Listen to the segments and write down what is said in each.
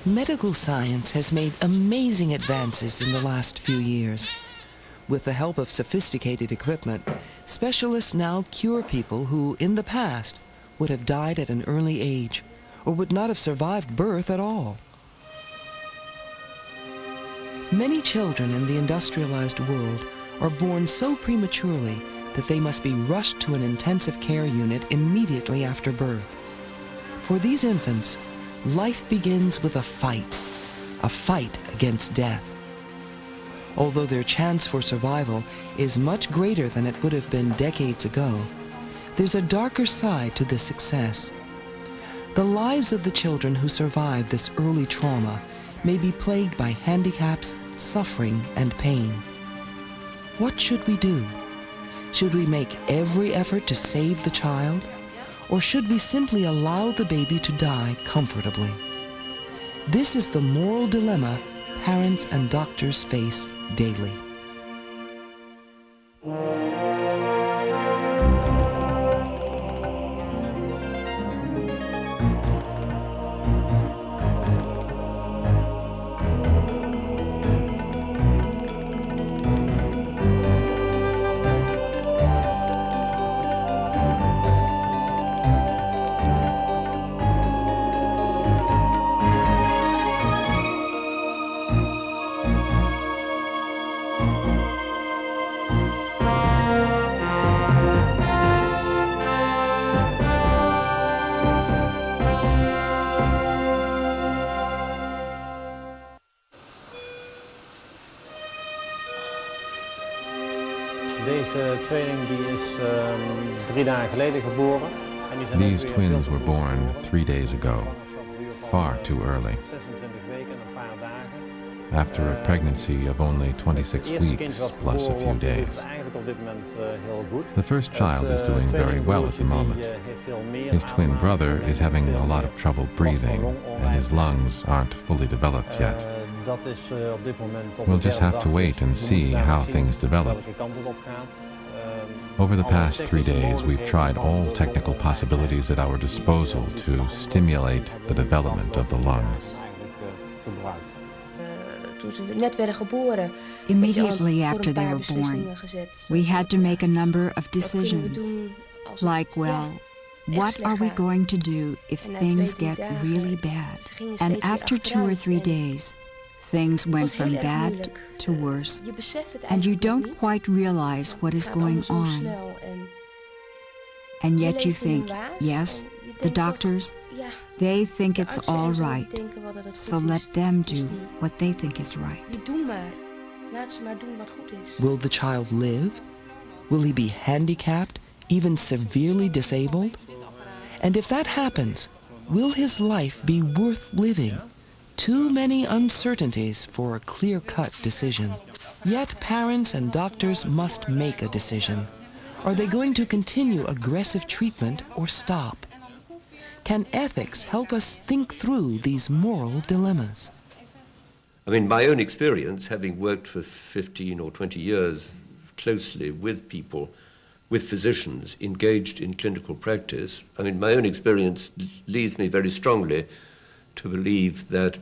Medical science has made amazing advances in the last few years. With the help of sophisticated equipment, specialists now cure people who, in the past, would have died at an early age or would not have survived birth at all. Many children in the industrialized world are born so prematurely that they must be rushed to an intensive care unit immediately after birth. For these infants, life begins with a fight against death. Although their chance for survival is much greater than it would have been decades ago, there's a darker side to this success. The lives of the children who survive this early trauma may be plagued by handicaps, suffering, and pain. What should we do? Should we make every effort to save the child? Or should we simply allow the baby to die comfortably? This is the moral dilemma parents and doctors face daily. Deze tweeling die is 3 dagen geleden geboren. These twins were born 3 days ago, far too early. 26 weken en een paar dagen. After a pregnancy of only 26 weeks plus a few days. The first child is doing very well at the moment. His twin brother is having a lot of trouble breathing, and his lungs aren't fully developed yet. We'll just have to wait and see how things develop. Over the past 3 days, we've tried all technical possibilities at our disposal to stimulate the development of the lungs. Immediately after they were born, we had to make a number of decisions, like, well, what are we going to do if things get really bad? And after 2 or 3 days, things went from bad to worse, and you don't quite realize what is going on. And yet you think, yes, the doctors, they think it's all right, so let them do what they think is right. Will the child live? Will he be handicapped, even severely disabled? And if that happens, will his life be worth living? Too many uncertainties for a clear-cut decision. Yet parents and doctors must make a decision. Are they going to continue aggressive treatment or stop? Can ethics help us think through these moral dilemmas? I mean, my own experience, having worked for 15 or 20 years closely with people, with physicians engaged in clinical practice, I mean, my own experience leads me very strongly to believe that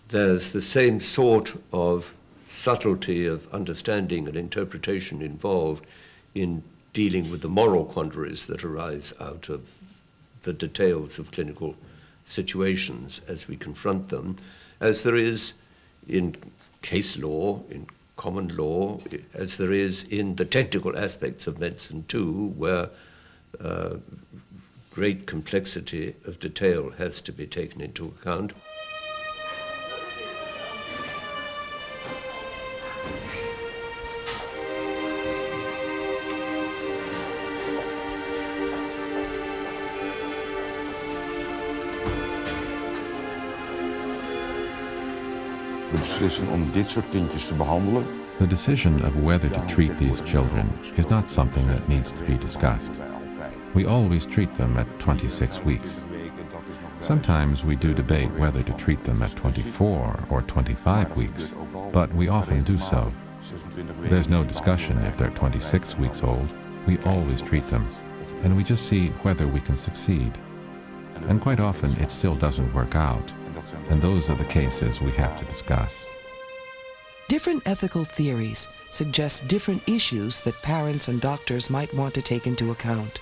there's the same sort of subtlety of understanding and interpretation involved in dealing with the moral quandaries that arise out of the details of clinical situations as we confront them, as there is in case law, in common law, as there is in the technical aspects of medicine too, where great complexity of detail has to be taken into account. The decision of whether to treat these children is not something that needs to be discussed. We always treat them at 26 weeks. Sometimes we do debate whether to treat them at 24 or 25 weeks, but we often do so. There's no discussion if they're 26 weeks old. We always treat them, and we just see whether we can succeed. And quite often it still doesn't work out, and those are the cases we have to discuss. Different ethical theories suggest different issues that parents and doctors might want to take into account.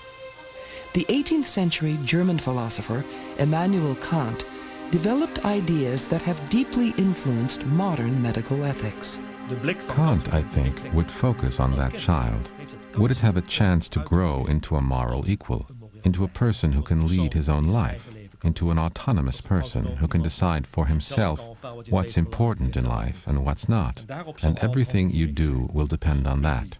The 18th century German philosopher Immanuel Kant developed ideas that have deeply influenced modern medical ethics. Kant, I think, would focus on that child. Would it have a chance to grow into a moral equal, into a person who can lead his own life, into an autonomous person who can decide for himself what's important in life and what's not, and everything you do will depend on that.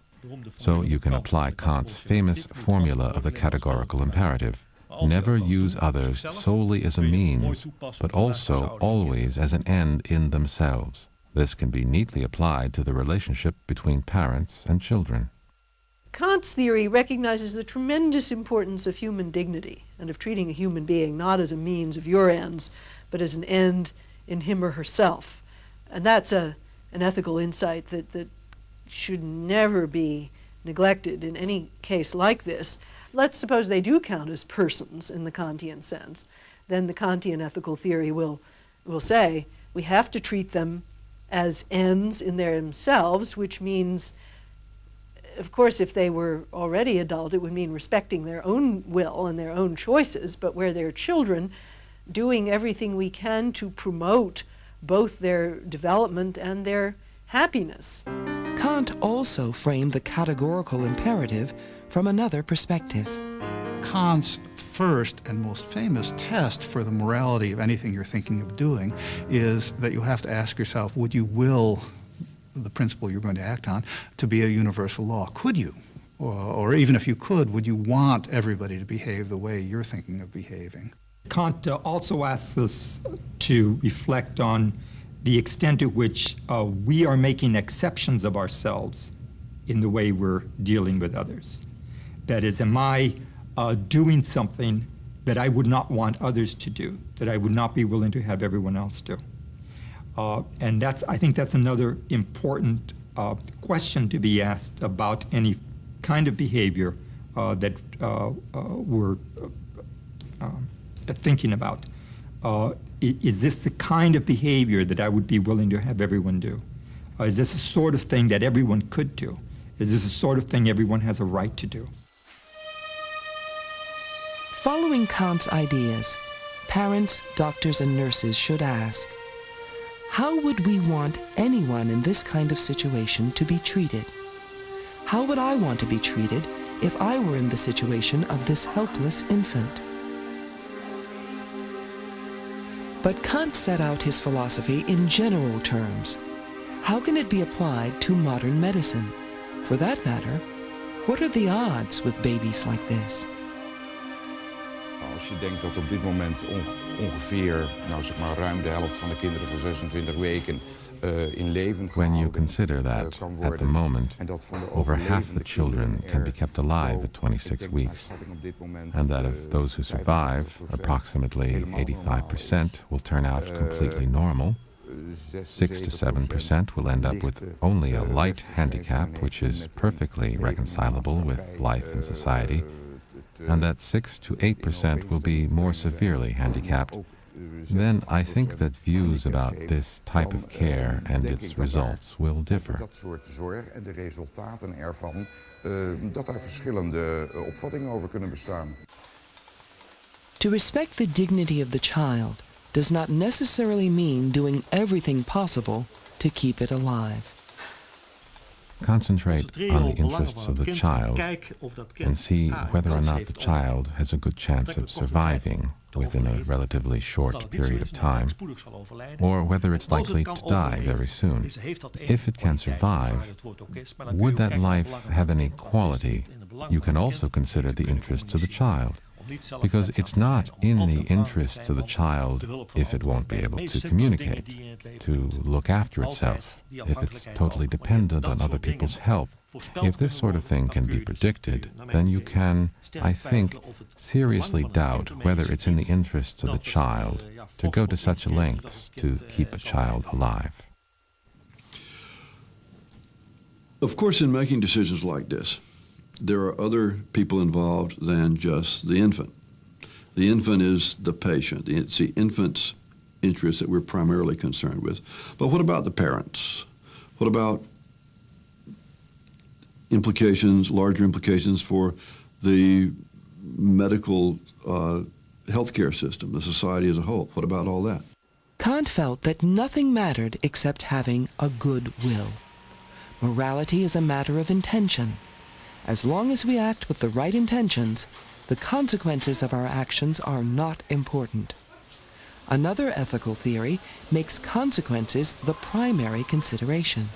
So you can apply Kant's famous formula of the categorical imperative. Never use others solely as a means, but also always as an end in themselves. This can be neatly applied to the relationship between parents and children. Kant's theory recognizes the tremendous importance of human dignity and of treating a human being not as a means of your ends, but as an end in him or herself. And that's an ethical insight that should never be neglected in any case like this. Let's suppose they do count as persons in the Kantian sense. Then the Kantian ethical theory will say we have to treat them as ends in themselves, which means, of course, if they were already adult, it would mean respecting their own will and their own choices, but where they're children, doing everything we can to promote both their development and their happiness. Kant also framed the categorical imperative from another perspective. Kant's first and most famous test for the morality of anything you're thinking of doing is that you have to ask yourself, would you will the principle you're going to act on to be a universal law? Could you? Or even if you could, would you want everybody to behave the way you're thinking of behaving? Kant also asks us to reflect on the extent to which we are making exceptions of ourselves in the way we're dealing with others. That is, am I doing something that I would not want others to do, that I would not be willing to have everyone else do? And I think that's another important question to be asked about any kind of behavior that we're thinking about. Is this the kind of behavior that I would be willing to have everyone do? Is this a sort of thing that everyone could do? Is this a sort of thing everyone has a right to do? Following Kant's ideas, parents, doctors, and nurses should ask, how would we want anyone in this kind of situation to be treated? How would I want to be treated if I were in the situation of this helpless infant? But Kant set out his philosophy in general terms. How can it be applied to modern medicine? For that matter, what are the odds with babies like this? Als je denkt dat op dit moment ongeveer, zeg maar ruim de helft van de kinderen van 26 weken in leven When you consider that, at the moment, over half the children can be kept alive at 26 weeks, and that of those who survive, approximately 85% will turn out completely normal, 6 to 7% will end up with only a light handicap, which is perfectly reconcilable with life and society, and that 6 to 8% will be more severely handicapped, then I think that views about this type of care and its results will differ. Dat soort zorg en de resultaten ervan, dat daar verschillende opvattingen over kunnen bestaan. To respect the dignity of the child does not necessarily mean doing everything possible to keep it alive. Concentrate on the interests of the child and see whether or not the child has a good chance of surviving within a relatively short period of time, or whether it's likely to die very soon. If it can survive, would that life have any quality? You can also consider the interests of the child, because it's not in the interests of the child if it won't be able to communicate, to look after itself, if it's totally dependent on other people's help. If this sort of thing can be predicted, then you can, I think, seriously doubt whether it's in the interests of the child to go to such lengths to keep a child alive. Of course, in making decisions like this, there are other people involved than just the infant. The infant is the patient. It's the infant's interests that we're primarily concerned with. But what about the parents? What about implications, larger implications for the medical healthcare system, the society as a whole? What about all that? Kant felt that nothing mattered except having a good will. Morality is a matter of intention. As long as we act with the right intentions, the consequences of our actions are not important. Another ethical theory makes consequences the primary consideration.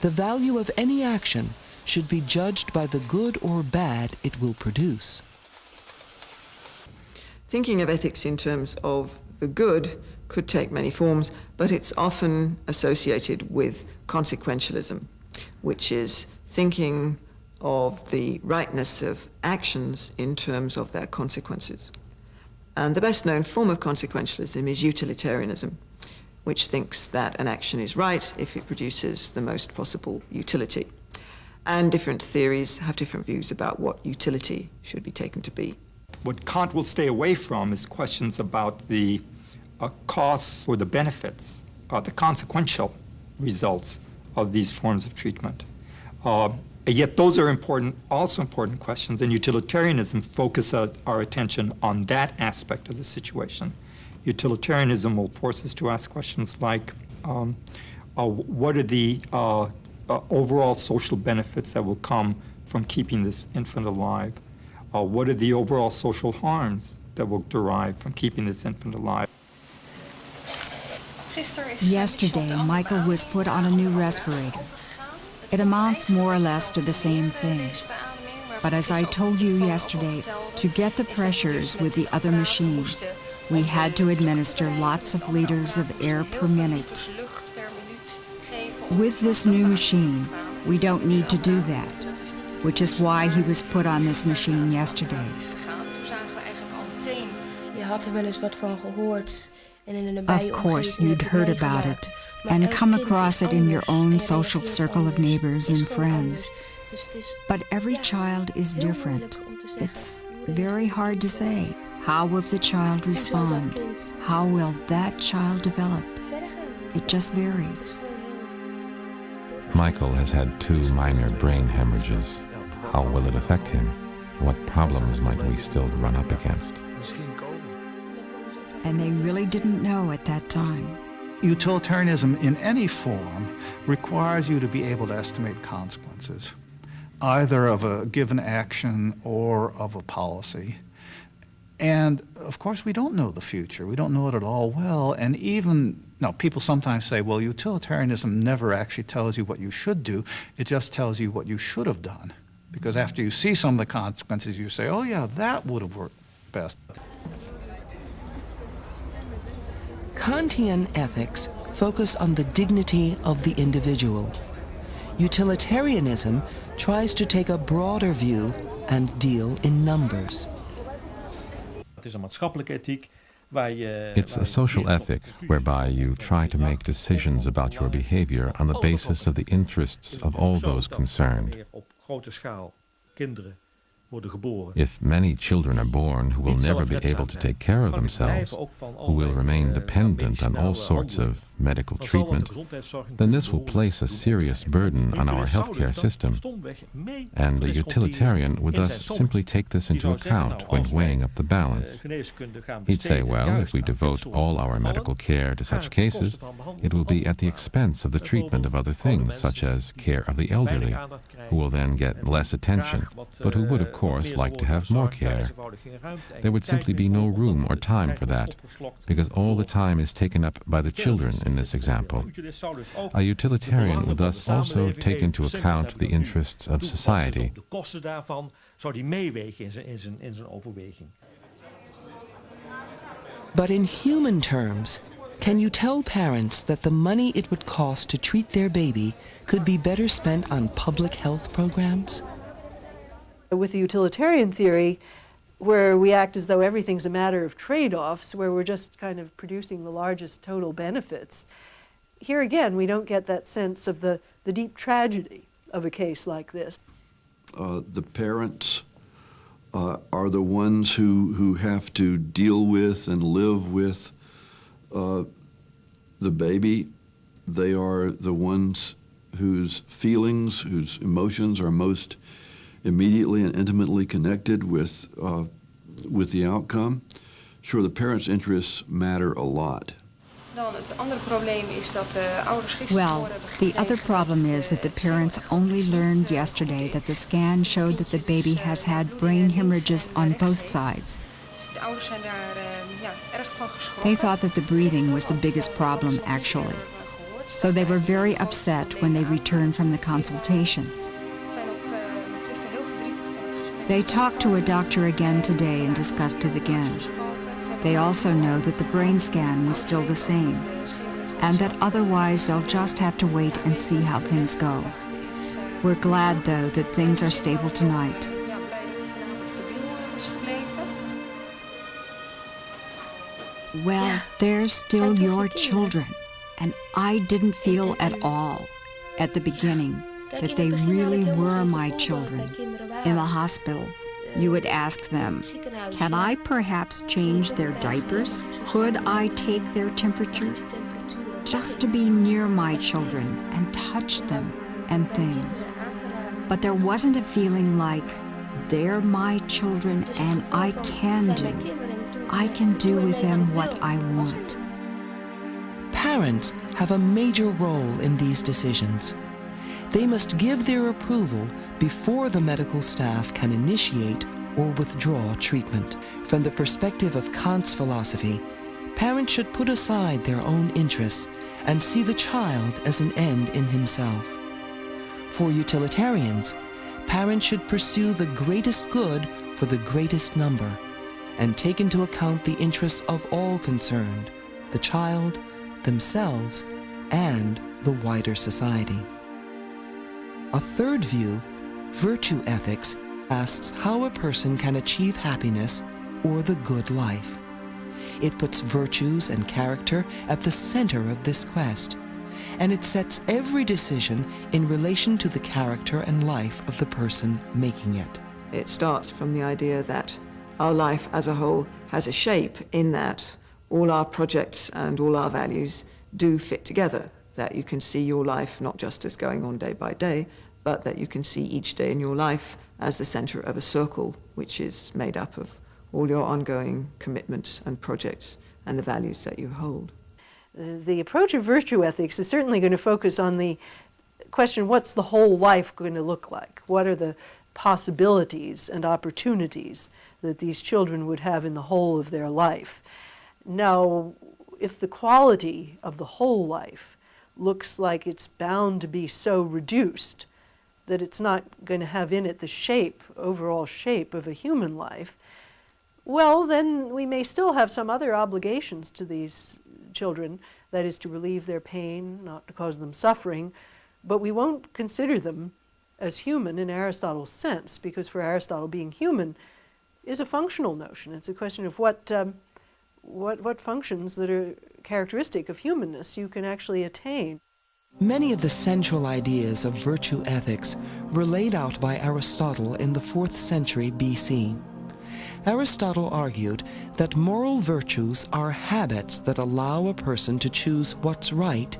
The value of any action should be judged by the good or bad it will produce. Thinking of ethics in terms of the good could take many forms, but it's often associated with consequentialism, which is thinking of the rightness of actions in terms of their consequences. And the best known form of consequentialism is utilitarianism, which thinks that an action is right if it produces the most possible utility. And different theories have different views about what utility should be taken to be. What Kant will stay away from is questions about the costs or the benefits, the consequential results of these forms of treatment. Yet those are also important questions, and utilitarianism focuses our attention on that aspect of the situation. Utilitarianism will force us to ask questions like, what are the overall social benefits that will come from keeping this infant alive? What are the overall social harms that will derive from keeping this infant alive? Yesterday, Michael was put on a new respirator. It amounts more or less to the same thing. But as I told you yesterday, to get the pressures with the other machine, we had to administer lots of liters of air per minute. With this new machine, we don't need to do that, which is why he was put on this machine yesterday. Of course, you'd heard about it and come across it in your own social circle of neighbors and friends. But every child is different. It's very hard to say. How will the child respond? How will that child develop? It just varies. Michael has had 2 minor brain hemorrhages. How will it affect him? What problems might we still run up against? And they really didn't know at that time. Utilitarianism in any form requires you to be able to estimate consequences, either of a given action or of a policy. And of course, we don't know the future. We don't know it at all well. And even, now people sometimes say, well, utilitarianism never actually tells you what you should do. It just tells you what you should have done. Because after you see some of the consequences, you say, oh yeah, that would have worked best. Kantian ethics focus on the dignity of the individual. Utilitarianism tries to take a broader view and deal in numbers. It's a social ethic whereby you try to make decisions about your behavior on the basis of the interests of all those concerned. If many children are born who will never be able to take care of themselves, who will remain dependent on all sorts of medical treatment, then this will place a serious burden on our healthcare system. And a utilitarian would thus simply take this into account when weighing up the balance. He'd say, well, if we devote all our medical care to such cases, it will be at the expense of the treatment of other things, such as care of the elderly, who will then get less attention, but who would, of course, like to have more care. There would simply be no room or time for that, because all the time is taken up by the children in this example. A utilitarian would thus also take into account the interests of society. But in human terms, can you tell parents that the money it would cost to treat their baby could be better spent on public health programs? With the utilitarian theory, where we act as though everything's a matter of trade-offs, where we're just kind of producing the largest total benefits, here again we don't get that sense of the deep tragedy of a case like this. The parents are the ones who have to deal with and live with the baby. They are the ones whose feelings, whose emotions are most immediately and intimately connected with the outcome. Sure, the parents' interests matter a lot. Well, the other problem is that the parents only learned yesterday that the scan showed that the baby has had brain hemorrhages on both sides. They thought that the breathing was the biggest problem, actually. So they were very upset when they returned from the consultation. They talked to a doctor again today and discussed it again. They also know that the brain scan was still the same, and that otherwise they'll just have to wait and see how things go. We're glad, though, that things are stable tonight. Well, they're still your children, and I didn't feel at all, at the beginning, that they really were my children. In the hospital, you would ask them, can I perhaps change their diapers? Could I take their temperature? Just to be near my children and touch them and things. But there wasn't a feeling like, they're my children and I can do with them what I want. Parents have a major role in these decisions. They must give their approval before the medical staff can initiate or withdraw treatment. From the perspective of Kant's philosophy, parents should put aside their own interests and see the child as an end in himself. For utilitarians, parents should pursue the greatest good for the greatest number and take into account the interests of all concerned, the child, themselves, and the wider society. A third view, virtue ethics, asks how a person can achieve happiness or the good life. It puts virtues and character at the center of this quest, and it sets every decision in relation to the character and life of the person making it. It starts from the idea that our life as a whole has a shape in that all our projects and all our values do fit together, that you can see your life not just as going on day by day, but that you can see each day in your life as the center of a circle, which is made up of all your ongoing commitments and projects and the values that you hold. The approach of virtue ethics is certainly going to focus on the question, what's the whole life going to look like? What are the possibilities and opportunities that these children would have in the whole of their life? Now, if the quality of the whole life looks like it's bound to be so reduced that it's not going to have in it the shape, overall shape of a human life, well, then we may still have some other obligations to these children, that is to relieve their pain, not to cause them suffering, but we won't consider them as human in Aristotle's sense, because for Aristotle, being human is a functional notion. It's a question of what functions that are characteristic of humanness you can actually attain. Many of the central ideas of virtue ethics were laid out by Aristotle in the 4th century BC. Aristotle argued that moral virtues are habits that allow a person to choose what's right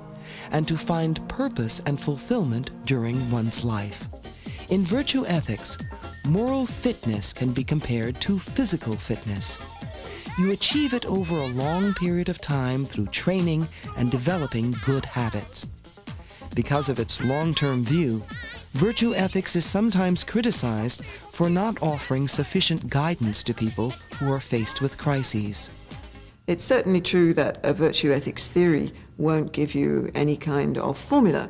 and to find purpose and fulfillment during one's life. In virtue ethics, moral fitness can be compared to physical fitness. You achieve it over a long period of time through training and developing good habits. Because of its long-term view, virtue ethics is sometimes criticized for not offering sufficient guidance to people who are faced with crises. It's certainly true that a virtue ethics theory won't give you any kind of formula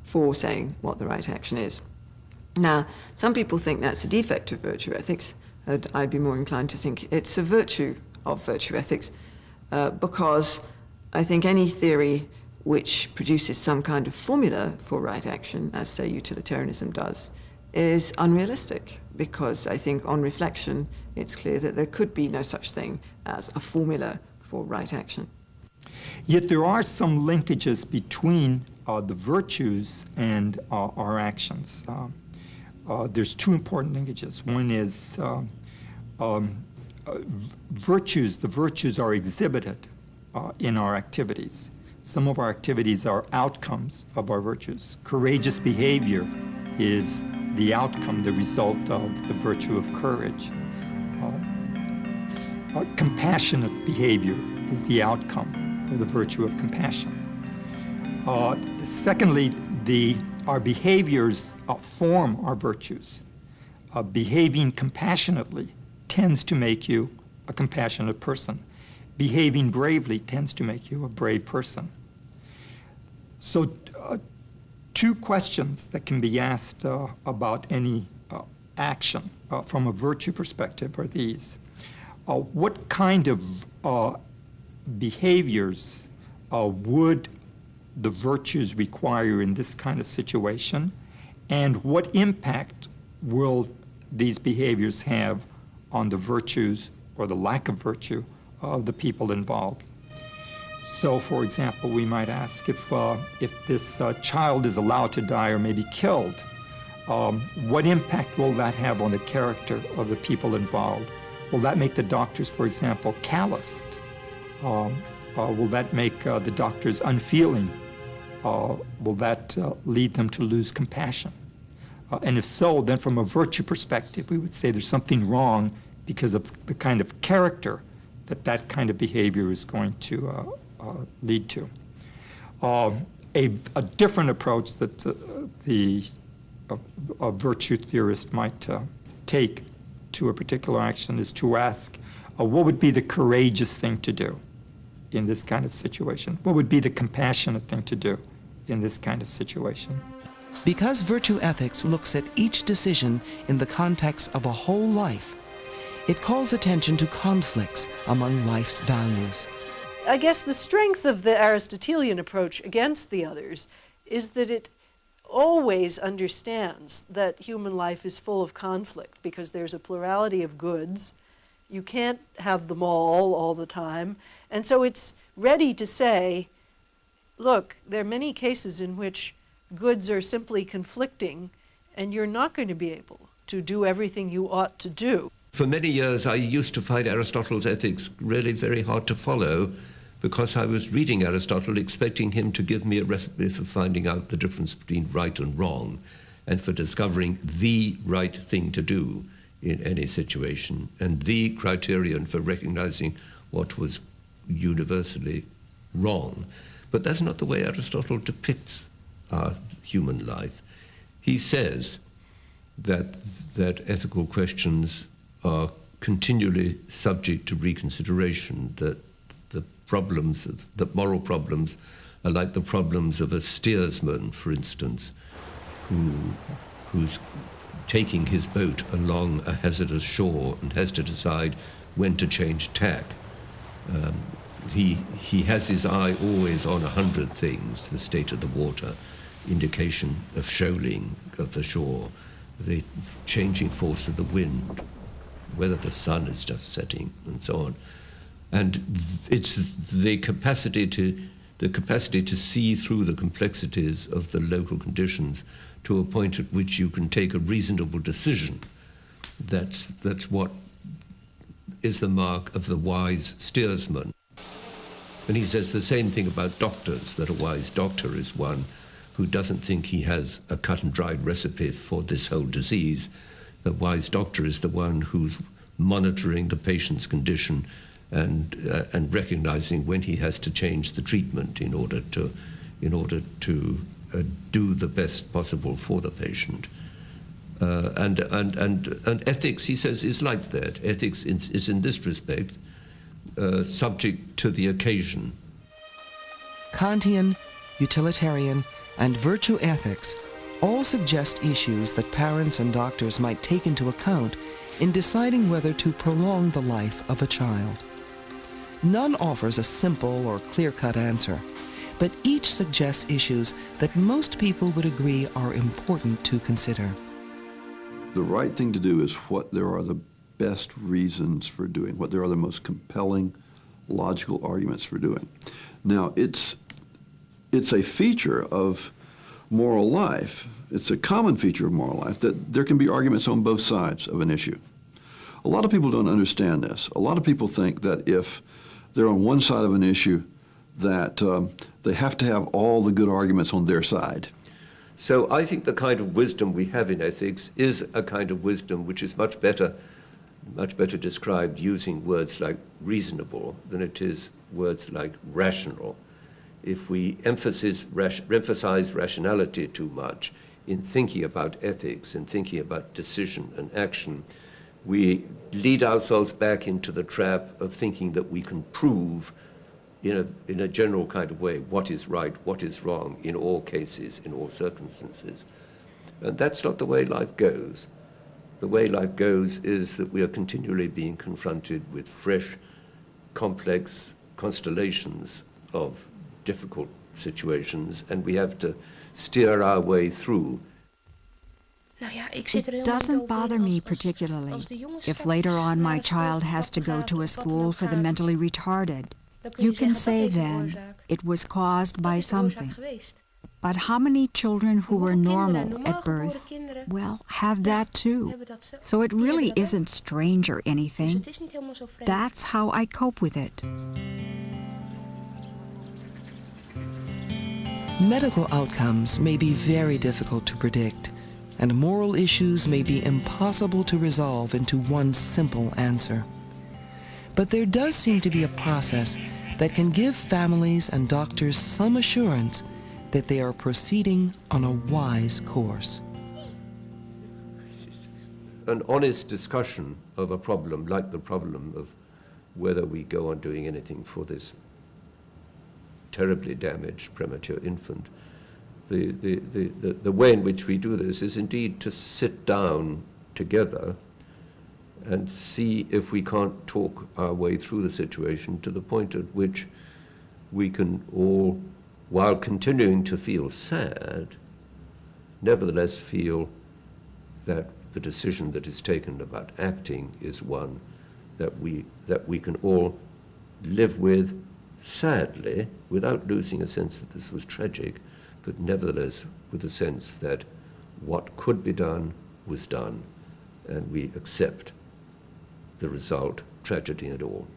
for saying what the right action is. Now, some people think that's a defect of virtue ethics. I'd be more inclined to think it's a virtue of virtue ethics, because I think any theory which produces some kind of formula for right action, as say utilitarianism does, is unrealistic, because I think on reflection it's clear that there could be no such thing as a formula for right action. Yet there are some linkages between the virtues and our actions. There's two important linkages. One is virtues. The virtues are exhibited in our activities. Some of our activities are outcomes of our virtues. Courageous behavior is the outcome, the result of the virtue of courage. Compassionate behavior is the outcome of the virtue of compassion. Secondly, our behaviors form our virtues. Behaving compassionately tends to make you a compassionate person. Behaving bravely tends to make you a brave person. So, two questions that can be asked about any action from a virtue perspective are these. What kind of behaviors would the virtues require in this kind of situation, and what impact will these behaviors have on the virtues or the lack of virtue of the people involved? So, for example, we might ask if this child is allowed to die or maybe killed, what impact will that have on the character of the people involved? Will that make the doctors, for example, calloused? Will that make the doctors unfeeling? Will that lead them to lose compassion? And if so, then from a virtue perspective, we would say there's something wrong because of the kind of character that kind of behavior is going to lead to. A different approach that a virtue theorist might take to a particular action is to ask, what would be the courageous thing to do in this kind of situation? What would be the compassionate thing to do in this kind of situation? Because virtue ethics looks at each decision in the context of a whole life, it calls attention to conflicts among life's values. I guess the strength of the Aristotelian approach against the others is that it always understands that human life is full of conflict because there's a plurality of goods. You can't have them all the time. And so it's ready to say, look, there are many cases in which goods are simply conflicting and you're not going to be able to do everything you ought to do. For many years, I used to find Aristotle's ethics really very hard to follow because I was reading Aristotle expecting him to give me a recipe for finding out the difference between right and wrong and for discovering the right thing to do in any situation and the criterion for recognizing what was universally wrong. But that's not the way Aristotle depicts our human life. He says that ethical questions are continually subject to reconsideration, that moral problems are like the problems of a steersman, for instance, who's taking his boat along a hazardous shore and has to decide when to change tack. He has his eye always on 100 things: the state of the water, indication of shoaling of the shore, the changing force of the wind, whether the sun is just setting, and so on. And it's the capacity to see through the complexities of the local conditions to a point at which you can take a reasonable decision. That's what is the mark of the wise steersman. And he says the same thing about doctors, that a wise doctor is one who doesn't think he has a cut and dried recipe for this whole disease. The wise doctor is the one who's monitoring the patient's condition and recognizing when he has to change the treatment in order to do the best possible for the patient. And ethics, he says, is like that. Ethics is in this respect subject to the occasion. Kantian, utilitarian, and virtue ethics all suggest issues that parents and doctors might take into account in deciding whether to prolong the life of a child. None offers a simple or clear-cut answer, but each suggests issues that most people would agree are important to consider. The right thing to do is what there are the best reasons for doing, what there are the most compelling, logical arguments for doing. Now, it's a feature of moral life, it's a common feature of moral life, that there can be arguments on both sides of an issue. A lot of people don't understand this. A lot of people think that if they're on one side of an issue that they have to have all the good arguments on their side. So I think the kind of wisdom we have in ethics is a kind of wisdom which is much better described using words like reasonable than it is words like rational. If we emphasize rationality too much in thinking about ethics and thinking about decision and action, we lead ourselves back into the trap of thinking that we can prove in a general kind of way what is right, what is wrong in all cases, in all circumstances. And that's not the way life goes. The way life goes is that we are continually being confronted with fresh, complex constellations of difficult situations, and we have to steer our way through. It doesn't bother me particularly if later on my child has to go to a school for the mentally retarded. You can say then it was caused by something. But how many children who were normal at birth, well, have that too. So it really isn't strange or anything. That's how I cope with it. Medical outcomes may be very difficult to predict, and moral issues may be impossible to resolve into one simple answer. But there does seem to be a process that can give families and doctors some assurance that they are proceeding on a wise course. An honest discussion of a problem like the problem of whether we go on doing anything for this terribly damaged premature infant. The way in which we do this is indeed to sit down together and see if we can't talk our way through the situation to the point at which we can all, while continuing to feel sad, nevertheless feel that the decision that is taken about acting is one that we can all live with sadly, without losing a sense that this was tragic, but nevertheless with a sense that what could be done was done, and we accept the result, tragedy and all.